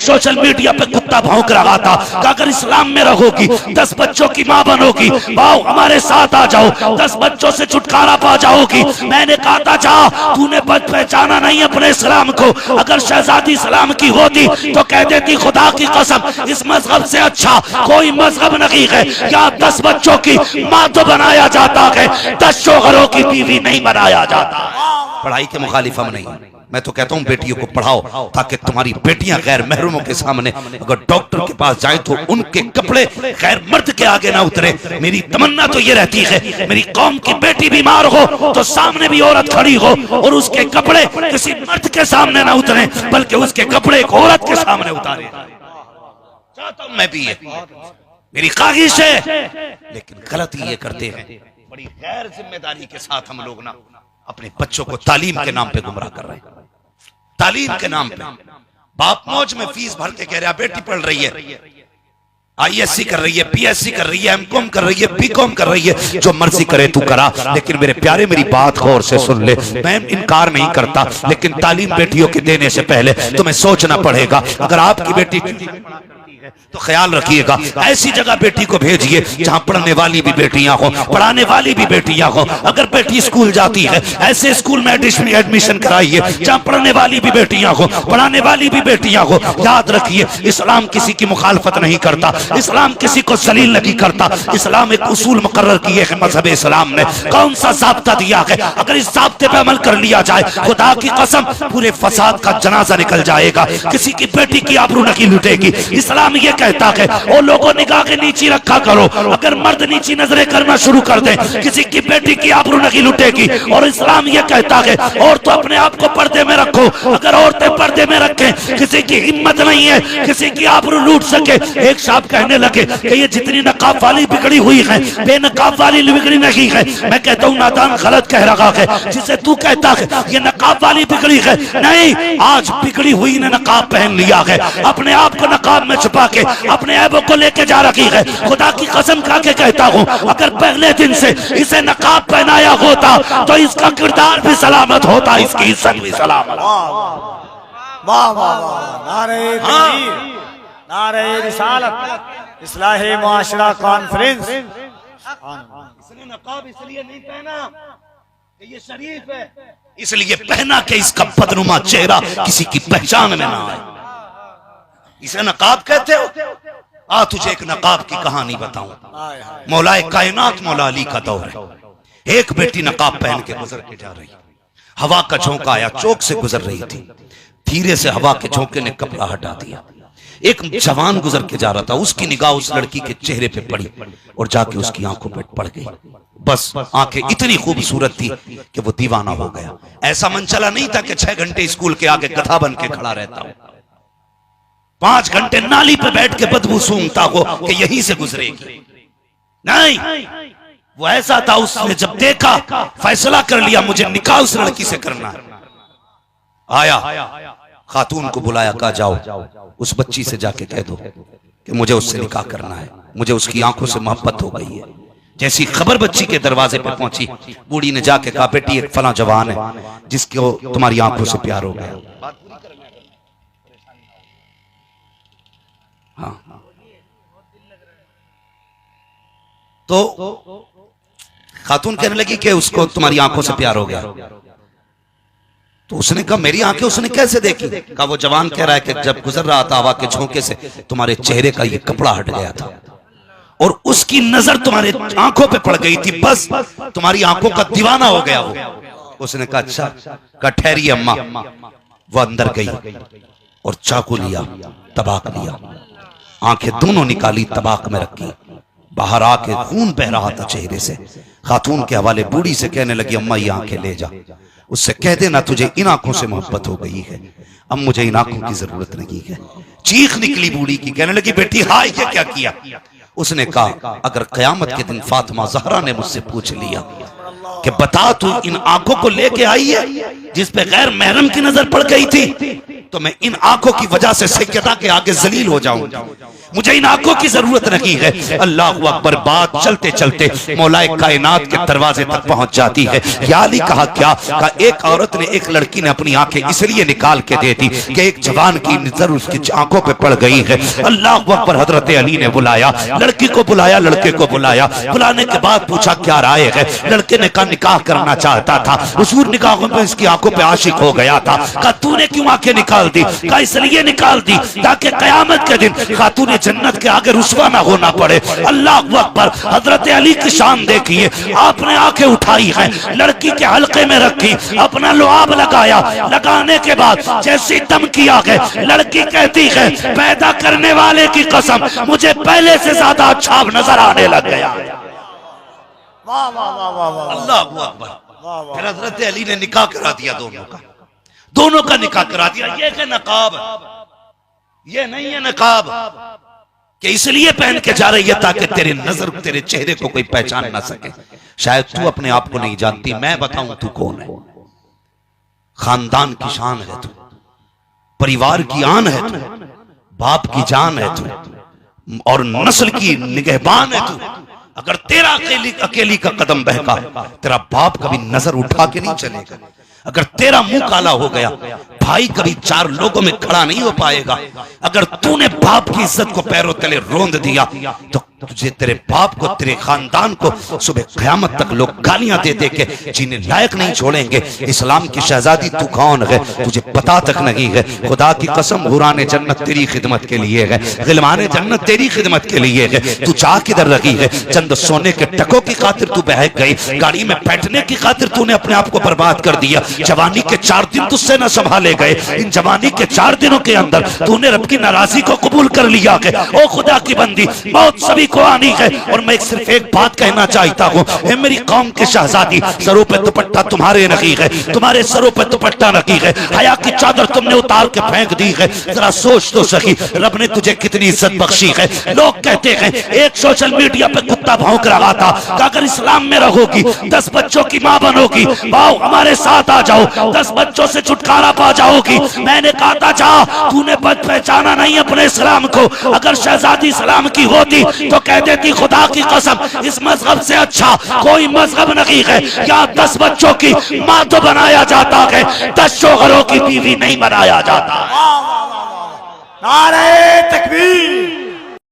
Social media पे कुत्ता भौंक रहा था कि अगर इस्लाम में रहोगी 10 बच्चों की माँ बनोगी, आओ हमारे साथ आ जाओ, 10 बच्चों से छुटकारा पा जाओगी। मैंने कहा था जा, तूने पहचाना नहीं अपने इस्लाम को। अगर शहजादी इस्लाम की होती तो कह देती खुदा की कसम इस मजहब से अच्छा कोई मजहब नहीं है। यहाँ 10 बच्चों की माँ तो बनाया जाता है, 10 शोहरों की बीवी नहीं बनाया जाता। पढ़ाई के मुखालिफ हम नहीं। मैं तो कहता हूँ बेटियों को पढ़ाओ ताकि तुम्हारी बेटियां गैर महरूमों के सामने अगर डॉक्टर के पास जाए तो उनके कपड़े गैर मर्द के आगे ना उतरे। मेरी तमन्ना तो ये रहती है मेरी कौम की बेटी बीमार हो तो सामने भी औरत खड़ी हो और उसके कपड़े किसी मर्द के सामने ना उतरे, बल्कि उसके कपड़े एक औरत के सामने उतारे। चाहता हूं मैं भी ये, मेरी ख्वाहिश है, लेकिन गलती ये करते हैं बड़ी गैर जिम्मेदारी के साथ हम लोग ना अपने बच्चों को तालीम के नाम पे गुमराह कर रहे हैं। तालीम के नाम पे बाप मौज में फीस भर के कह रहा बेटी पढ़ रही है, ISC कर रही है, PSC कर रही है, MCOM कर रही है, BCOM कर रही है, जो मर्जी करे तू करा। लेकिन मेरे प्यारे मेरी बात गौर से सुन ले, मैं इनकार नहीं करता, लेकिन तालीम बेटियों के देने से पहले तुम्हें सोचना पड़ेगा। अगर आपकी बेटी तो ख्याल रखिएगा ऐसी जगह बेटी को भेजिए जहां पढ़ने वाली भी बेटियां हो, पढ़ाने वाली भी बेटियां हो। अगर बेटी स्कूल जाती है ऐसे स्कूल में एडमिशन कराइए जहां पढ़ने वाली भी बेटियां हो, पढ़ाने वाली भी बेटियां हो। याद रखिए इस्लाम किसी की मुखालफत नहीं करता, इस्लाम किसी को जलील नहीं करता। इस्लाम एक उसूल मुकर्रर किए है मजहब इस्लाम ने, कौन सा ज़ाब्ता दिया है, अगर इस ज़ाब्ते पे अमल कर लिया जाए खुदा की कसम पूरे फसाद का जनाजा निकल जाएगा, किसी की बेटी की आबरू नहीं लुटेगी। इस्लाम ये कहता है ओ लोगों निगाह के नीचे रखा करो, अगर मर्द नीची नजरें करना शुरू कर दे किसी की बेटी की आबरू नहीं लुटेगी। और इस्लाम ये कहता है और तो अपने आप को पर्दे में रखो, अगर औरतें पर्दे में रखें किसी की हिम्मत नहीं है किसी की आबरू लूट सके। एक साहब कहने लगे कि ये जितनी नकाब वाली बिगड़ी हुई है बेनकाब वाली बिगड़ी नहीं है। मैं कहता हूँ नादान गलत कह रहा है, जिसे तू कहता है ये नकाब वाली बिगड़ी है, नहीं, आज बिगड़ी हुई ने नकाब पहन लिया है, अपने आप को नकाब में छुपा के अपने ऐबों को लेके जा रखी है। खुदा की कसम खा के कहता हूँ अगर पहले दिन से इसे नकाब पहनाया होता तो इसका किरदार भी सलामत होता, इसकी इज्जत भी सलामत। वाह वाह वाह, नारे तकबीर, नारे रिसालत, इस्लाहे मुआशरा कॉन्फ्रेंस। इसने नकाब इसलिए नहीं पहना कि ये शरीफ है, इसलिए पहना कि इसका बदनुमा चेहरा किसी की पहचान में ना आए। इसे नकाब कहते हो? आ तुझे एक नकाब की कहानी बताऊं। मौलाए कायनात मौला अली का दौर है। एक बेटी नकाब पहन के गुजर के जा रही, हवा का झोंका आया, चौक से गुजर रही थी, धीरे से हवा के झोंके ने कपड़ा हटा दिया। एक जवान गुजर के जा रहा था, उसकी निगाह उस लड़की के चेहरे पे पड़ी और जाके उसकी आंखों पे पड़ गई। बस आंखें इतनी खूबसूरत थी कि वो दीवाना हो गया। ऐसा मन चला नहीं था कि 6 घंटे स्कूल के आगे गधा बन के खड़ा रहता हो, 5 घंटे नाली पे बैठ के बदबू सूंघता हो कि यहीं से गुजरेगी। नहीं, वो ऐसा था उसने जब देखा फैसला कर लिया मुझे निकाह उस लड़की से करना है। आया खातून को बुलाया, कहा जाओ उस बच्ची से जाके कह दो कि मुझे उससे निकाह करना है, मुझे उसकी आंखों से मोहब्बत हो गई है। जैसी खबर बच्ची के दरवाजे पे पहुंची, बूढ़ी ने जाके कहा बेटी एक फला जवान है जिसको तुम्हारी आंखों से प्यार हो गया। हाँ, तो खातून कहने लगी कि उसको तुम्हारी आंखों से प्यार हो गया। तो उसने कहा मेरी आंखें उसने कैसे देखी? कहा वो जवान कह रहा है कि जब गुजर रहा था हवा के झोंके से तुम्हारे चेहरे का ये कपड़ा हट गया था और उसकी नजर तुम्हारे आंखों पे पड़ गई थी, बस तुम्हारी आंखों का दीवाना हो गया वो। उसने कहा अच्छा। कहा ठहरी अम्मा। वो अंदर गई और चाकू लिया, तबाक लिया, आंखें दोनों निकाली, तबाक में रखी, बाहर आके खून बह रहा था चेहरे से। खातून के हवाले बूढ़ी से कहने लगी अम्मा ये आंखें ले जा, उससे कह देना तुझे इन आंखों से मोहब्बत हो गई है, अब मुझे इन आंखों की जरूरत नहीं है। चीख निकली बूढ़ी की, कहने लगी बेटी हाय ये क्या किया? उसने कहा अगर कयामत के दिन फातिमा ज़हरा ने मुझसे पूछ लिया कि बता तू इन आंखों को लेके आई है जिस पे गैर महरम की नजर पड़ गई थी, तो मैं इन आंखों की वजह से सैयदा के आगे जलील हो जाऊंगा। मुझे इन आंखों की जरूरत नहीं है। अल्लाह अकबर। बात चलते चलते मौलाए कायनात के दरवाजे तक पहुंच जाती है। या अली कहा क्या? कहा एक औरत ने, एक लड़की ने अपनी आंखें इसलिए निकाल के दे दी कि एक जवान की नजर उसकी आंखों पे पड़ गई है। अल्लाह अकबर। हजरत अली ने बुलाया, लड़की को बुलाया, लड़के को बुलाया। बुलाने के बाद पूछा क्या राय है? लड़के ने कहा निकाह करना चाहता था, हुजूर निकाह में इसकी आंखों पे आशिक हो गया था। कहा तूने क्यों आंखें निकाल दी? कहा इसलिए निकाल दी ताकि कयामत के दिन खातून जन्नत के आगे रुस्वा ना होना पड़े। अल्लाह अकबर। हजरत अली की शान देखिए, आपने आंखें उठाई है, लड़की के हल्के में रखी, अपना लुआब लगाया। लगाने के बाद जैसी दम किया गया, लड़की कहती है पैदा करने वाले की कसम मुझे पहले से ज्यादा अच्छा नजर आने लग गया। वाह वाह वाह वाह वाह। अल्लाह अकबर। फिर हजरत अली ने निकाह करा दिया, दोनों का निकाह करा दिया। ये है नकाब, ये नहीं है नकाब कि इसलिए पहन के जा रही है ताकि तेरे नजर, तेरे चेहरे को कोई पहचान ना सके। शायद तू अपने आप को नहीं जानती, मैं बताऊं तू कौन है। खानदान की शान है तू, परिवार की आन है तू, बाप की जान है तू, और नस्ल की निगहबान है तू। अगर तेरा अकेली का कदम बहका, तेरा बाप कभी नजर उठा के नहीं चलेगा। अगर तेरा मुंह काला हो गया, भाई कभी चार लोगों में खड़ा नहीं हो पाएगा। अगर तूने बाप की इज्जत को पैरों तले रोंद दिया तो तुझे, तेरे बाप को, तेरे खानदान को सुबह क़यामत तक लोग गालियां दे दे के जीने लायक नहीं छोड़ेंगे। इस्लाम की शहजादी तू कौन है तुझे पता तक नहीं है। खुदा की कसम, हुराने जन्नत तेरी खिदमत के लिए है, गिलमाने जन्नत तेरी खिदमत के लिए है। तू चाह किधर रही है? चंद सोने के टकों की खातिर तू बहक गई, गाड़ी में बैठने की खातिर तूने अपने आप को बर्बाद कर दिया। जवानी के 4 दिन तुझसे न संभाले गए। इन जवानी के 4 दिनों के अंदर तूने रब की नाराजगी को कबूल कर लिया है। ओ खुदा की बंदी, मौत सभी को आनी है। और मैं सिर्फ एक बात कहना चाहता हूँ, मेरी कौम के शहजादी, सरों पे दुपट्टा तुम्हारे नहीं है, तुम्हारे सरों पे दुपट्टा नहीं है। हया की चादर तुमने उतार के फेंक दी है। जरा सोच तो सही, रब ने तुझे कितनी इज्जत बख्शी है। लोग कहते हैं, एक सोशल मीडिया पे कुत्ता भौंक रहा था कि अगर इस्लाम में रहोगी 10 बच्चों की मां बनोगी, आओ हमारे साथ आ जाओ, 10 बच्चों से छुटकारा पा जाओगी। मैंने कहा था जा, तूने पहचाना नहीं अपने इस्लाम को। अगर शहजादी इस्लाम की होती तो कह देती खुदा की कसम इस मजहब से अच्छा कोई मजहब नहीं है। यहाँ 10 बच्चों की मां तो बनाया जाता है, 10 शोहरों की बीवी नहीं बनाया जाता। नारे तकबीर,